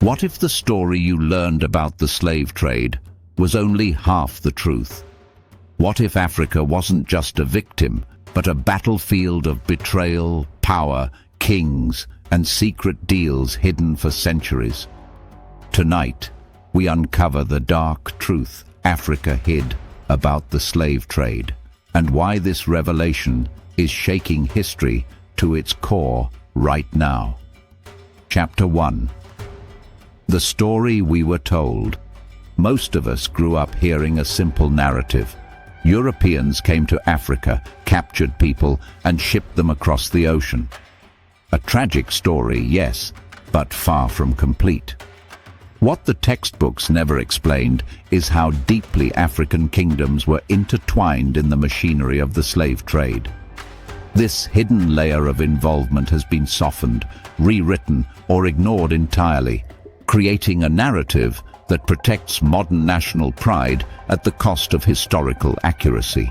What if the story you learned about the slave trade was only half the truth? What if Africa wasn't just a victim, but a battlefield of betrayal, power, kings, and secret deals hidden for centuries? Tonight, we uncover the dark truth Africa hid about the slave trade, and why this revelation is shaking history to its core right now. Chapter 1. The story we were told. Most of us grew up hearing a simple narrative. Europeans came to Africa, captured people, and shipped them across the ocean. A tragic story, yes, but far from complete. What the textbooks never explained is how deeply African kingdoms were intertwined in the machinery of the slave trade. This hidden layer of involvement has been softened, rewritten, or ignored entirely, creating a narrative that protects modern national pride at the cost of historical accuracy.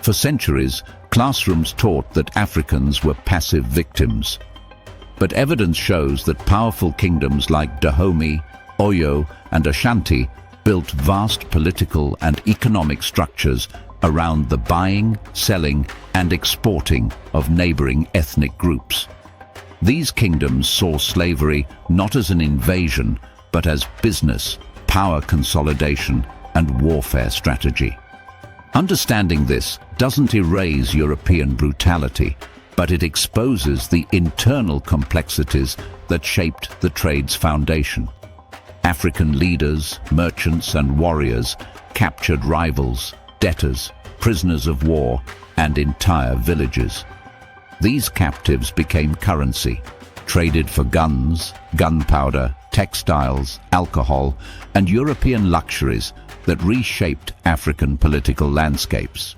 For centuries, classrooms taught that Africans were passive victims. But evidence shows that powerful kingdoms like Dahomey, Oyo, and Ashanti built vast political and economic structures around the buying, selling, and exporting of neighboring ethnic groups. These kingdoms saw slavery not as an invasion, but as business, power consolidation, and warfare strategy. Understanding this doesn't erase European brutality, but it exposes the internal complexities that shaped the trade's foundation. African leaders, merchants, and warriors captured rivals, debtors, prisoners of war, and entire villages. These captives became currency, traded for guns, gunpowder, textiles, alcohol, and European luxuries that reshaped African political landscapes.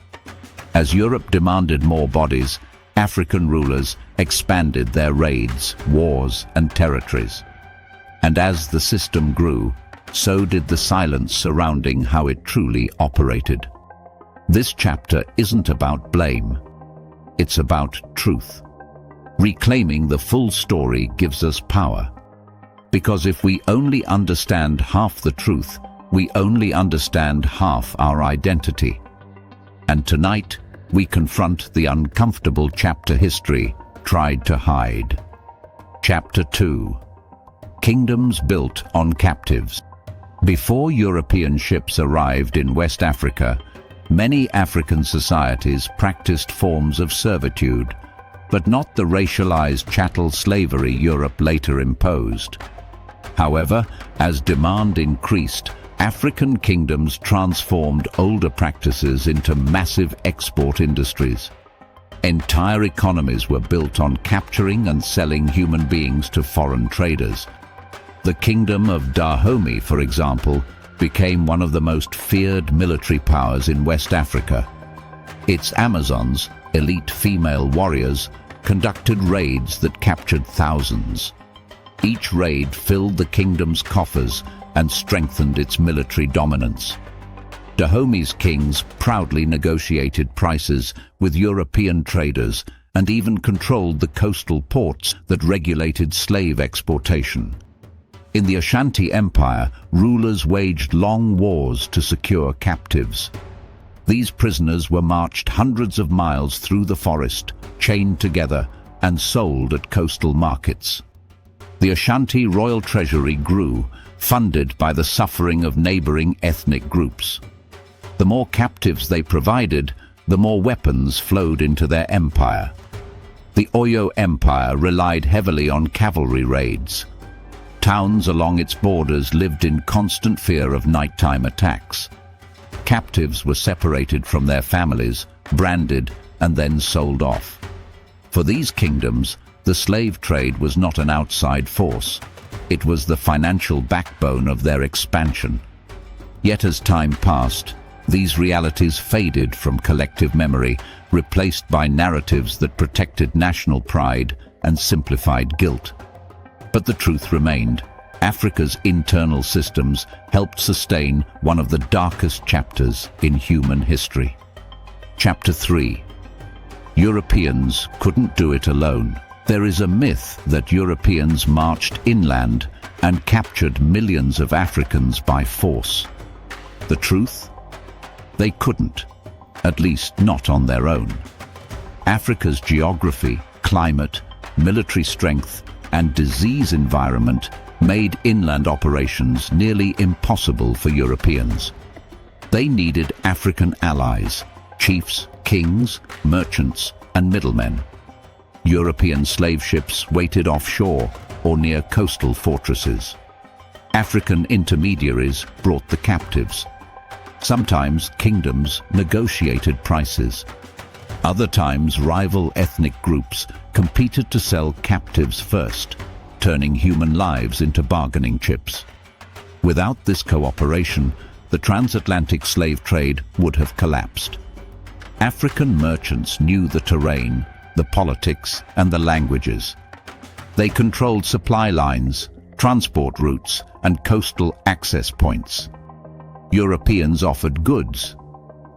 As Europe demanded more bodies, African rulers expanded their raids, wars, and territories. And as the system grew, so did the silence surrounding how it truly operated. This chapter isn't about blame. It's about truth. Reclaiming the full story gives us power. Because if we only understand half the truth, we only understand half our identity. And tonight, we confront the uncomfortable chapter history tried to hide. Chapter 2. Kingdoms built on captives. Before European ships arrived in West Africa, many African societies practiced forms of servitude, but not the racialized chattel slavery Europe later imposed. However, as demand increased, African kingdoms transformed older practices into massive export industries. Entire economies were built on capturing and selling human beings to foreign traders. The Kingdom of Dahomey, for example, became one of the most feared military powers in West Africa. Its Amazons, elite female warriors, conducted raids that captured thousands. Each raid filled the kingdom's coffers and strengthened its military dominance. Dahomey's kings proudly negotiated prices with European traders and even controlled the coastal ports that regulated slave exportation. In the Ashanti Empire, rulers waged long wars to secure captives. These prisoners were marched hundreds of miles through the forest, chained together, and sold at coastal markets. The Ashanti royal treasury grew, funded by the suffering of neighboring ethnic groups. The more captives they provided, the more weapons flowed into their empire. The Oyo Empire relied heavily on cavalry raids. Towns along its borders lived in constant fear of nighttime attacks. Captives were separated from their families, branded, and then sold off. For these kingdoms, the slave trade was not an outside force. It was the financial backbone of their expansion. Yet as time passed, these realities faded from collective memory, replaced by narratives that protected national pride and simplified guilt. But the truth remained. Africa's internal systems helped sustain one of the darkest chapters in human history. Chapter 3. Europeans couldn't do it alone. There is a myth that Europeans marched inland and captured millions of Africans by force. The truth? They couldn't, at least not on their own. Africa's geography, climate, military strength, and disease environment made inland operations nearly impossible for Europeans. They needed African allies, chiefs, kings, merchants, and middlemen. European slave ships waited offshore or near coastal fortresses. African intermediaries brought the captives. Sometimes kingdoms negotiated prices. Other times rival ethnic groups competed to sell captives first, turning human lives into bargaining chips. Without this cooperation, the transatlantic slave trade would have collapsed. African merchants knew the terrain, the politics, and the languages. They controlled supply lines, transport routes, and coastal access points. Europeans offered goods.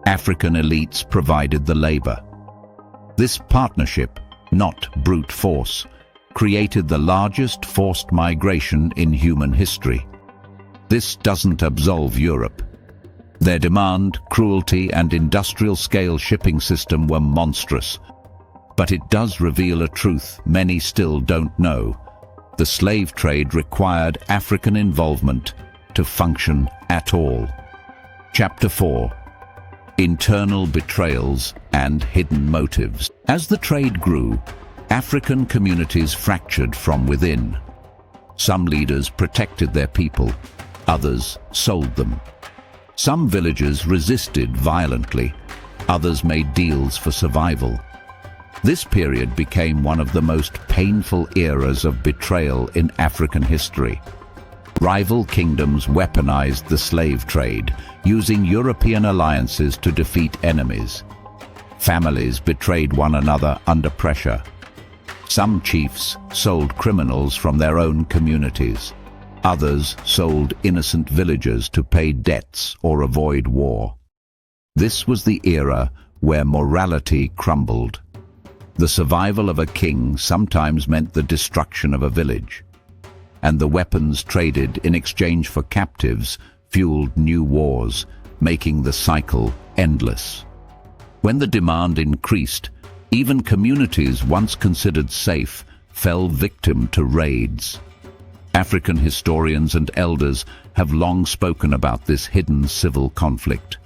African elites provided the labor. This partnership, not brute force, created the largest forced migration in human history. This doesn't absolve Europe. Their demand, cruelty, and industrial-scale shipping system were monstrous. But it does reveal a truth many still don't know. The slave trade required African involvement to function at all. Chapter 4. Internal Betrayals and Hidden Motives. As the trade grew, African communities fractured from within. Some leaders protected their people, others sold them. Some villages resisted violently, others made deals for survival. This period became one of the most painful eras of betrayal in African history. Rival kingdoms weaponized the slave trade, using European alliances to defeat enemies. Families betrayed one another under pressure. Some chiefs sold criminals from their own communities. Others sold innocent villagers to pay debts or avoid war. This was the era where morality crumbled. The survival of a king sometimes meant the destruction of a village, and the weapons traded in exchange for captives fueled new wars, making the cycle endless. When the demand increased, even communities once considered safe fell victim to raids. African historians and elders have long spoken about this hidden civil conflict,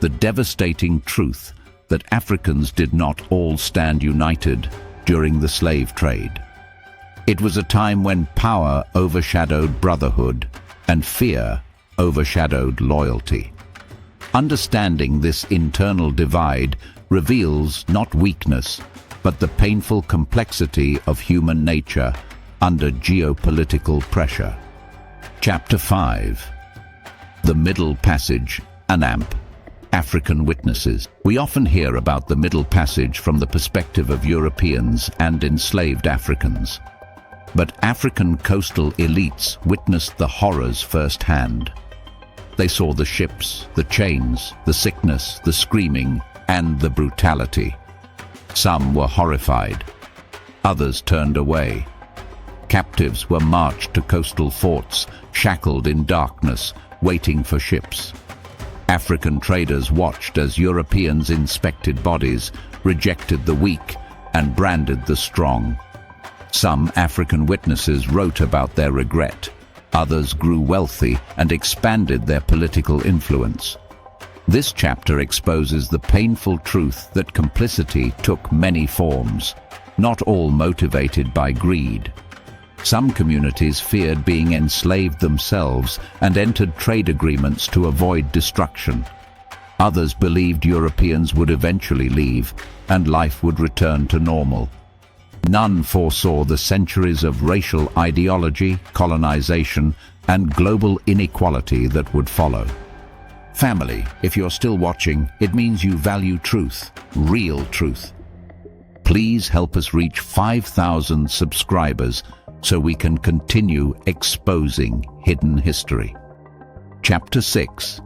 the devastating truth that Africans did not all stand united during the slave trade. It was a time when power overshadowed brotherhood and fear overshadowed loyalty. Understanding this internal divide reveals not weakness, but the painful complexity of human nature under geopolitical pressure. Chapter 5. The Middle Passage, ANAMP. African witnesses. We often hear about the Middle Passage from the perspective of Europeans and enslaved Africans. But African coastal elites witnessed the horrors firsthand. They saw the ships, the chains, the sickness, the screaming, and the brutality. Some were horrified. Others turned away. Captives were marched to coastal forts, shackled in darkness, waiting for ships. African traders watched as Europeans inspected bodies, rejected the weak, and branded the strong. Some African witnesses wrote about their regret. Others grew wealthy and expanded their political influence. This chapter exposes the painful truth that complicity took many forms, not all motivated by greed. Some communities feared being enslaved themselves and entered trade agreements to avoid destruction. Others believed Europeans would eventually leave and life would return to normal. None foresaw the centuries of racial ideology, colonization, and global inequality that would follow. Family, if you're still watching, it means you value truth, real truth. Please help us reach 5,000 subscribers so we can continue exposing hidden history. Chapter 6.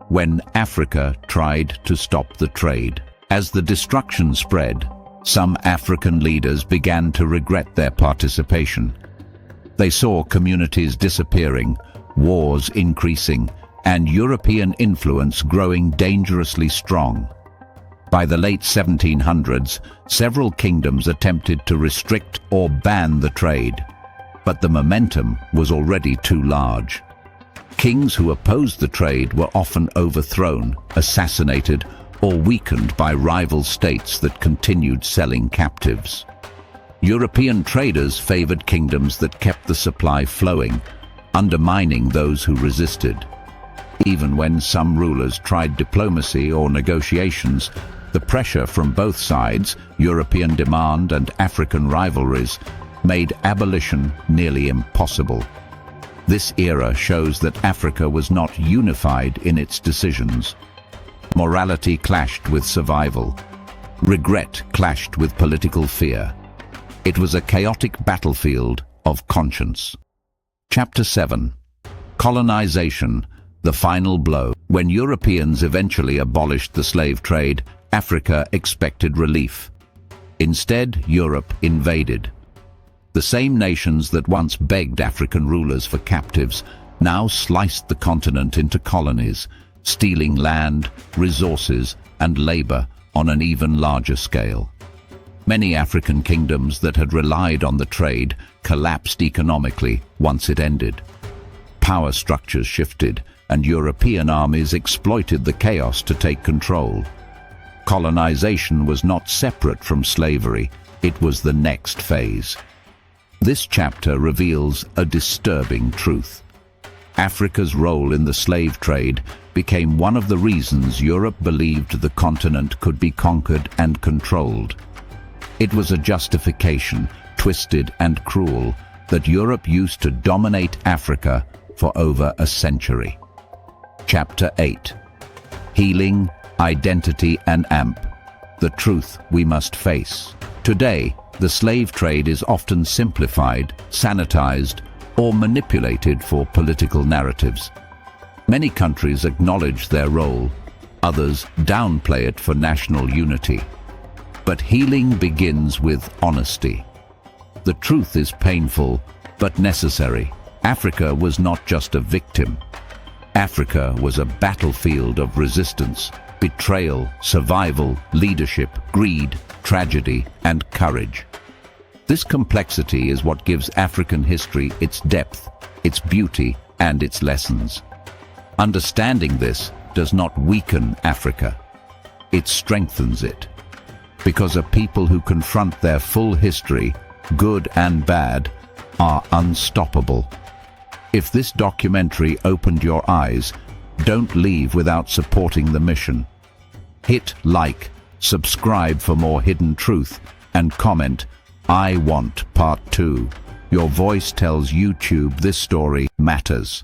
When Africa tried to stop the trade. As the destruction spread, some African leaders began to regret their participation. They saw communities disappearing, wars increasing, and European influence growing dangerously strong. By the late 1700s, several kingdoms attempted to restrict or ban the trade, but the momentum was already too large. Kings who opposed the trade were often overthrown, assassinated, or weakened by rival states that continued selling captives. European traders favored kingdoms that kept the supply flowing, undermining those who resisted. Even when some rulers tried diplomacy or negotiations, the pressure from both sides, European demand and African rivalries, made abolition nearly impossible. This era shows that Africa was not unified in its decisions. Morality clashed with survival. Regret clashed with political fear. It was a chaotic battlefield of conscience. Chapter 7. Colonization, the final blow. When Europeans eventually abolished the slave trade, Africa expected relief. Instead, Europe invaded. The same nations that once begged African rulers for captives now sliced the continent into colonies, stealing land, resources, and labor on an even larger scale. Many African kingdoms that had relied on the trade collapsed economically once it ended. Power structures shifted, and European armies exploited the chaos to take control. Colonization was not separate from slavery, it was the next phase. This chapter reveals a disturbing truth. Africa's role in the slave trade became one of the reasons Europe believed the continent could be conquered and controlled. It was a justification, twisted and cruel, that Europe used to dominate Africa for over a century. Chapter 8. Healing, Identity and AMP. The truth we must face. Today, the slave trade is often simplified, sanitized, or manipulated for political narratives. Many countries acknowledge their role, others downplay it for national unity. But healing begins with honesty. The truth is painful, but necessary. Africa was not just a victim. Africa was a battlefield of resistance, betrayal, survival, leadership, greed, tragedy, and courage. This complexity is what gives African history its depth, its beauty, and its lessons. Understanding this does not weaken Africa. It strengthens it. Because a people who confront their full history, good and bad, are unstoppable. If this documentary opened your eyes, don't leave without supporting the mission. Hit like, subscribe for more hidden truth, and comment, "I want Part 2." Your voice tells YouTube this story matters.